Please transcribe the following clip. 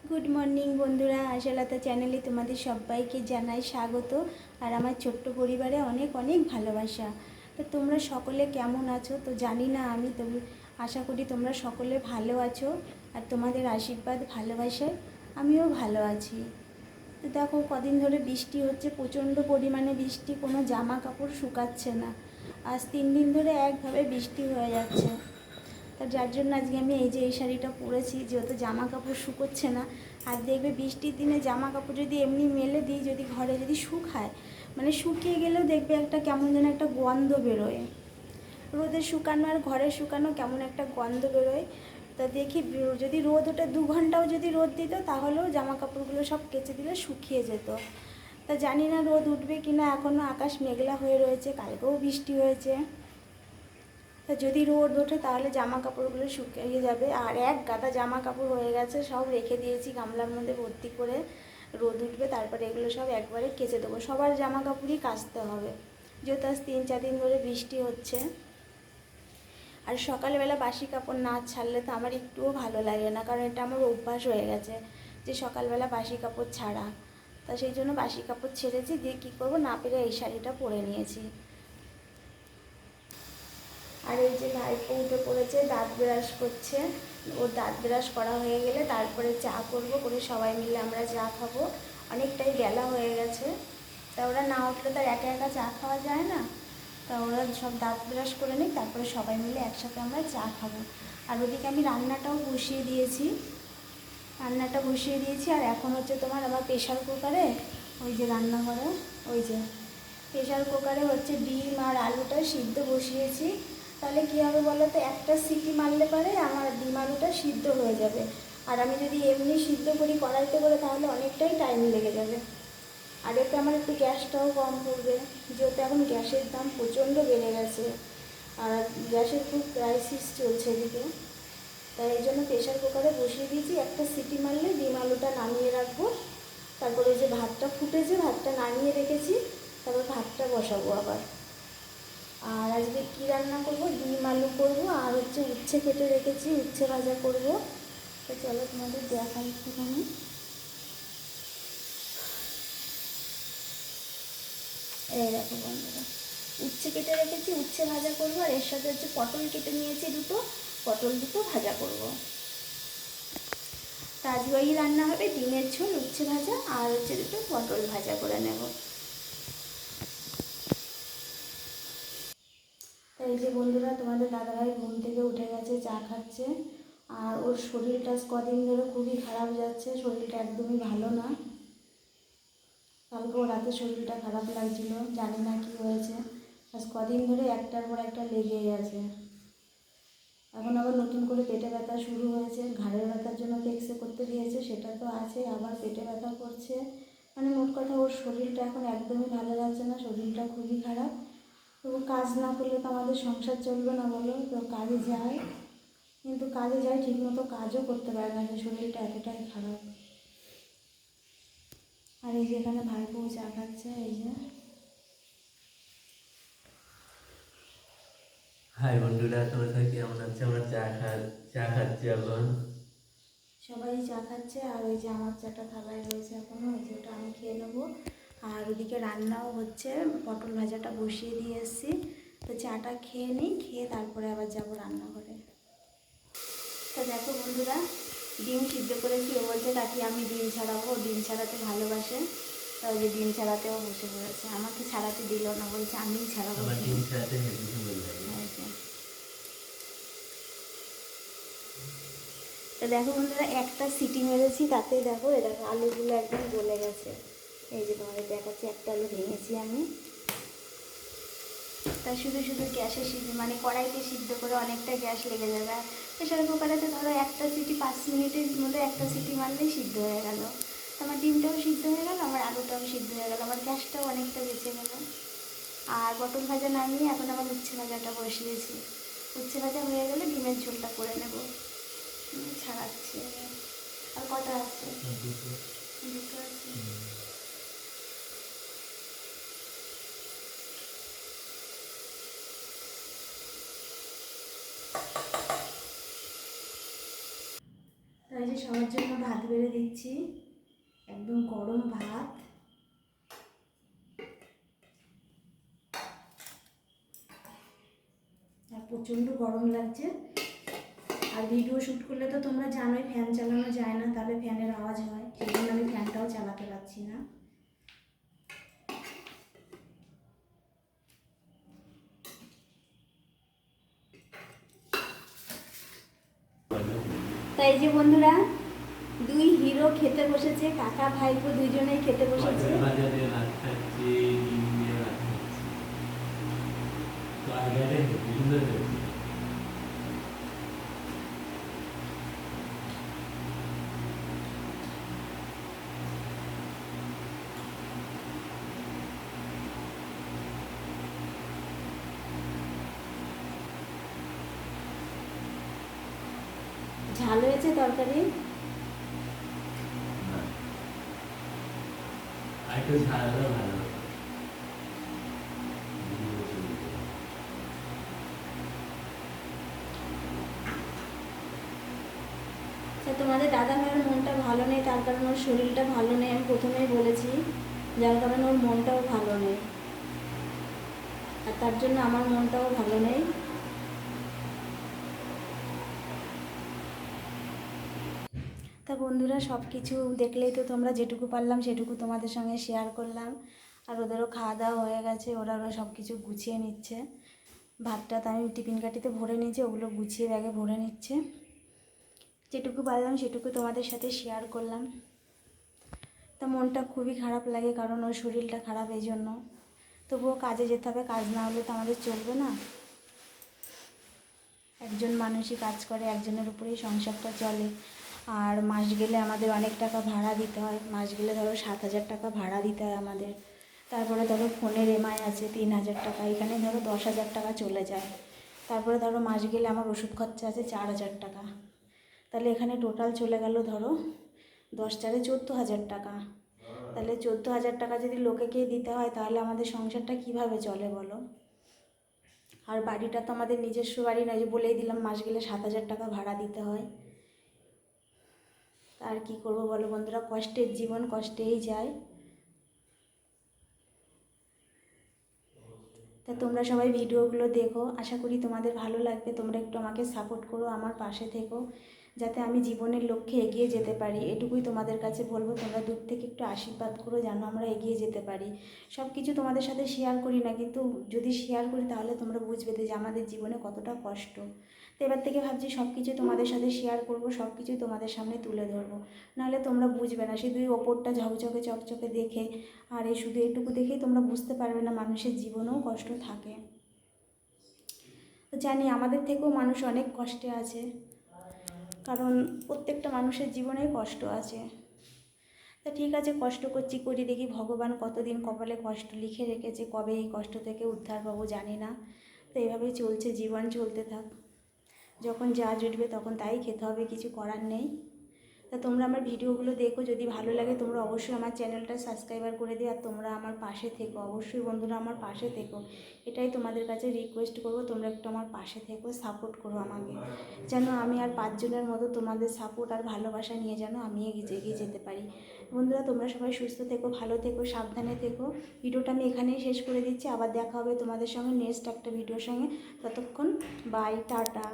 Good morning বন্ধুরা, আশালতা চ্যানেলে তোমাদের সবাইকে জানাই স্বাগত। আর আমার ছোট্ট পরিবারে অনেক অনেক ভালোবাসা। তো তোমরা সকলে কেমন আছো? তো জানি না, আমি তো আশা করি তোমরা সকলে ভালো আছো। আর তোমাদের আশীর্বাদ ভালোবাসায় আমিও ভালো আছি। তো দেখো, কদিন ধরে বৃষ্টি হচ্ছে, প্রচণ্ড পরিমাণে বৃষ্টি, কোনো জামা কাপড় শুকাচ্ছে না। আজ 3 দিন ধরে একভাবে বৃষ্টি হয়ে যাচ্ছে। তা যার জন্য আজকে আমি এই শাড়িটা পরেছি, যেহেতু জামা কাপড় শুকোচ্ছে না। আর দেখবে বৃষ্টির দিনে জামা কাপড় যদি এমনি মেলে দিই, যদি ঘরে যদি শুকায়, মানে শুকিয়ে গেলেও দেখবে একটা কেমন যেন একটা গন্ধ বেরোয়। রোদে শুকানো আর ঘরে শুকানো কেমন একটা গন্ধ বেরোয়। তা দেখি যদি রোদ ওটা 2 ঘন্টাও যদি রোদ দিত, তাহলেও জামা কাপড়গুলো সব কেচে দিলে শুকিয়ে যেত। তা জানি না রোদ উঠবে কি না, এখনও আকাশ মেঘলা হয়ে রয়েছে, কালকেও বৃষ্টি হয়েছে। তা যদি রোদ ওঠে তাহলে জামা কাপড়গুলো শুকিয়ে যাবে। আর এক গাদা জামা কাপড় হয়ে গেছে, সব রেখে দিয়েছি গামলার মধ্যে ভর্তি করে। রোদ উঠবে তারপরে এগুলো সব একবারে কেচে দেবো। সবার জামা কাপড়ই কাচতে হবে, যেহেতু আজ 3-4 দিন ধরে বৃষ্টি হচ্ছে। আর সকালবেলা বাসি কাপড় না ছাড়লে তো আমার একটুও ভালো লাগে না, কারণ এটা আমার অভ্যাস হয়ে গেছে যে সকালবেলা বাসি কাপড় ছাড়া। তা সেই জন্য বাসি কাপড় ছেড়েছি, দিয়ে কী করবো, না পেরে এই শাড়িটা পরে নিয়েছি। আর এই যে ভাইপো উঠে পড়েছে, দাঁত ব্রাশ করছে। ওর দাঁত ব্রাশ করা হয়ে গেলে তারপরে চা করব, করে সবাই মিলে আমরা চা খাবো। অনেকটাই বেলা হয়ে গেছে, তা ওরা না উঠলে তো আর একা একা চা খাওয়া যায় না। তা ওরা সব দাঁত ব্রাশ করে নিই, তারপরে সবাই মিলে একসাথে আমরা চা খাবো। আর ওদিকে আমি রান্নাটাও বসিয়ে দিয়েছি। আর এখন হচ্ছে তোমার আবার প্রেশার কুকারে, ওই যে রান্নাঘরে, ওই যে প্রেশার কুকারে হচ্ছে ডিম আর আলুটা সিদ্ধ বসিয়েছি। তাহলে কী হবে বলো তো, একটা সিটি মারলে পরে আমার ডিম আলুটা সিদ্ধ হয়ে যাবে। আর আমি যদি এমনি সিদ্ধ করি কড়াইতে করে, তাহলে অনেকটাই টাইম লেগে যাবে। আর এতে আমার একটু গ্যাসটাও কম পড়বে, যেহেতু এখন গ্যাসের দাম প্রচণ্ড বেড়ে গেছে। আর গ্যাসের খুব ক্রাইসিস চলছে এদিকে। তাই এই জন্য প্রেশার কুকারে বসিয়ে দিয়েছি, একটা সিটি মারলে ডিম আলুটা নামিয়ে রাখবো। তারপরে যে ভাতটা ফুটেছে, ভাতটা নামিয়ে রেখেছি, তারপর ভাতটা বসাবো আবার। আর আজকে কী রান্না করব, ডিম আলু করবো, আর হচ্ছে উচ্ছে কেটে রেখেছি, উচ্ছে ভাজা করব। তো চলো তোমাদের দেখাই একটুখানি। এই দেখো বন্ধুরা, উচ্ছে কেটে রেখেছি, উচ্ছে ভাজা করবো। আর এর সাথে হচ্ছে পটল কেটে নিয়েছি দুটো, পটল দুটো ভাজা করব। তা আজকে ওই রান্না হবে, ডিমের ঝোল, উচ্ছে ভাজা, আর হচ্ছে দুটো পটল ভাজা করে নেব। তাই যে বন্ধুরা, তোমাদের দাদাভাই ঘুম থেকে উঠে গেছে, চা খাচ্ছে। আর ওর শরীরটা কদিন ধরে খুবই খারাপ যাচ্ছে, শরীরটা একদমই ভালো না। কালকে ওর রাতে শরীরটা খারাপ লাগছিল, জানি না কি হয়েছে। আজ কদিন ধরে একটার পর একটা লেগেই আছে। এখন আবার নতুন করে পেটে ব্যথা শুরু হয়েছে, ঘাড়ের ব্যথার জন্য তো এক্সরে করতে দিয়েছে, সেটা তো আছে, আবার পেটে ব্যথা করছে। মানে মোট কথা, ওর শরীরটা এখন একদমই ভালো যাচ্ছে না, শরীরটা খুবই খারাপ। তবু কাজ না করলে তো আমাদের সংসার চলবে না বলো, তো কাজে যায়, কিন্তু কাজে যায় ঠিকমতো কাজও করতে পারে না, যে শরীরটা এতটাই খারাপ। আর এই যে এখানে ভাইপো চা খাচ্ছে, এই যে। হাই বন্ধুরা, তোমরা সবাই কেমন আছে? আমরা চা খাচ্ছি এখন। সবাই চা খাচ্ছে, আর ওই যে আমার চাটা থালায় রয়েছে এখনও, ওই যে ওটা আমি খেয়ে নেবো। আর ওদিকে রান্নাও হচ্ছে, পটল ভাজাটা বসিয়ে দিয়ে এসেছি। তো চাটা খেয়ে নিই, খেয়ে তারপরে আবার যাবো রান্নাঘরে। তো দেখো বন্ধুরা, ডিম সিদ্ধ করেছি। ও বলছে কাকি আমি ডিম ছাড়াবো, ডিম ছাড়াতে ভালোবাসে। তো ওই যে ডিম ছাড়াতেও বসে পড়েছে, আমাকে ছাড়াতে দিল না, বলছে আমিই ছাড়াবো আমার ডিম। ডিম ছাড়াতে হেবি সুন্দর লাগে। তো দেখো বন্ধুরা, একটা সিটি মেরেছি, তাতেই দেখো, এ দেখো আলুগুলো একদম গলে গেছে। এই যে তোমাদের দেখাচ্ছি, একটা আলু ভেঙেছি আমি। তা শুধু শুধু গ্যাসে সিদ্ধ, মানে কড়াইতে সিদ্ধ করে অনেকটা গ্যাস লেগে যাবে। আর প্রেশার কুকারেতে ধরো একটা সিটি 5 মিনিটের মধ্যে একটা সিটি মারলেই সিদ্ধ হয়ে গেল। আমার ডিমটাও সিদ্ধ হয়ে গেল, আমার আলুটাও সিদ্ধ হয়ে গেল, আমার গ্যাসটাও অনেকটা বেঁচে গেল। আর পটল ভাজা নামিয়ে এখন আবার উচ্ছে ভাজাটা বসিয়েছি। উচ্ছে ভাজা হয়ে গেলে ডিমের ঝোলটা করে নেব। ছাড়াচ্ছি। আর কটা আছে? দুটো। দুটো আছে। তাই যে সবার জন্য ভাত বেড়ে দিচ্ছি, একদম গরম ভাত। আর প্রচণ্ড গরম লাগছে। আর ভিডিও শ্যুট করলে তো তোমরা জানোই ফ্যান চালানো যায় না, তাহলে ফ্যানের আওয়াজ হয়, সেই জন্য আমি ফ্যানটাও চালাতে পারছি না। তাই যে বন্ধুরা, দুই হিরো খেতে বসেছে, কাকা ভাইপো দুইজনেই খেতে বসেছে। বাজারে ভাত খাচ্ছি, ডিম দিয়ে ভাত খাচ্ছি। তো আগে সুন্দর হয়েছে। ঝাল হয়েছে তরকারি। আর একটু ঝাল হলেও ভালো হতো। তা তোমাদের দাদা ভাইয়ের মনটা ভালো নেই, তার কারণে ওর শরীরটা ভালো নেই, আমি প্রথমেই বলেছি, যার কারণে ওর মনটাও ভালো নেই। আর তার জন্য আমার মনটাও ভালো নেই। তা বন্ধুরা, সব কিছু দেখলেই তো তোমরা, যেটুকু পারলাম সেটুকু তোমাদের সঙ্গে শেয়ার করলাম। আর ওদেরও খাওয়া দাওয়া হয়ে গেছে, ওরা সব কিছু গুছিয়ে নিচ্ছে। ভাতটা তো আমি টিফিন কাঠিতে ভরে নিয়েছি, ওগুলো গুছিয়ে ব্যাগে ভরে নিচ্ছে। যেটুকু পারলাম সেটুকু তোমাদের সাথে শেয়ার করলাম। তা মনটা খুবই খারাপ লাগে, কারণ ওর শরীরটা খারাপ, এই জন্য। তবুও কাজে যেতে হবে, কাজ না হলে তো আমাদের চলবে না। একজন মানুষই কাজ করে, একজনের উপরেই সংসারটা চলে। আর মাস গেলে আমাদের অনেক টাকা ভাড়া দিতে হয়, মাস গেলে ধরো 7,000 টাকা ভাড়া দিতে হয় আমাদের। তারপরে ধরো ফোনের EMI আছে 3,000 টাকা, এখানে ধরো 10,000 টাকা চলে যায়। তারপরে ধরো মাস গেলে আমার ওষুধ খরচা আছে 4,000 টাকা। তাহলে এখানে টোটাল চলে গেল ধরো 10 4 14,000 টাকা। তাহলে 14,000 টাকা যদি লোকেকে দিতে হয়, তাহলে আমাদের সংসারটা কিভাবে চলে বলো? আর বাড়িটা তো আমাদের নিজস্ব বাড়ি নয়, যে বলেই দিলাম মাস গেলে 7,000 টাকা ভাড়া দিতে হয়। আর কি করব বলো বন্ধুরা, কষ্টের জীবন, কষ্টেই যায়। তা তোমরা সবাই ভিডিওগুলো দেখো, আশা করি তোমাদের ভালো লাগবে। তোমরা একটু আমাকে সাপোর্ট করো, আমার পাশে থেকো, যাতে আমি জীবনের লক্ষ্যে এগিয়ে যেতে পারি। এটুকুই তোমাদের কাছে বলবো। তোমরা দূর থেকে একটু আশীর্বাদ করো, যেন আমরা এগিয়ে যেতে পারি। সব কিছু তোমাদের সাথে শেয়ার করি না, কিন্তু যদি শেয়ার করি তাহলে তোমরা বুঝবে যে আমাদের জীবনে কতটা কষ্ট। তো এবার থেকে ভাবছি সব কিছু তোমাদের সাথে শেয়ার করব, সব কিছুই তোমাদের সামনে তুলে ধরবো। নাহলে তোমরা বুঝবে না, শুধুই ওপরটা ঝকঝকে চকচকে দেখে, আর এই শুধু এটুকু দেখেই তোমরা বুঝতে পারবে না মানুষের জীবনেও কষ্ট থাকে। তো জানি আমাদের থেকেও মানুষ অনেক কষ্টে আছে, কারণ প্রত্যেকটা মানুষের জীবনেই কষ্ট আছে। তা ঠিক আছে, কষ্ট করছি, করি, দেখি ভগবান কতদিন কপালে কষ্ট লিখে রেখেছে, কবে এই কষ্ট থেকে উদ্ধার পাবো জানি না। তো এইভাবেই চলছে, জীবন চলতে থাক। যখন যা জুটবে তখন তাই খেতে হবে, কিছু করার নেই। তা তোমরা আমার ভিডিওগুলো দেখো, যদি ভালো লাগে তোমরা অবশ্যই আমার চ্যানেলটা সাবস্ক্রাইবার করে দিও। আর তোমরা আমার পাশে থেকো, অবশ্যই বন্ধুরা আমার পাশে থেকো, এটাই তোমাদের কাছে রিকোয়েস্ট করবো। তোমরা একটু আমার পাশে থেকো, সাপোর্ট করো আমাকে, যেন আমি আর 5 জনের মতো তোমাদের সাপোর্ট আর ভালোবাসা নিয়ে যেন আমি এগিয়ে যেতে পারি। বন্ধুরা, তোমরা সবাই সুস্থ থেকো, ভালো থেকো, সাবধানে থেকো। ভিডিওটা আমি এখানেই শেষ করে দিচ্ছি, আবার দেখা হবে তোমাদের সঙ্গে নেক্সট একটা ভিডিওর সঙ্গে। ততক্ষণ বাই, টাটা।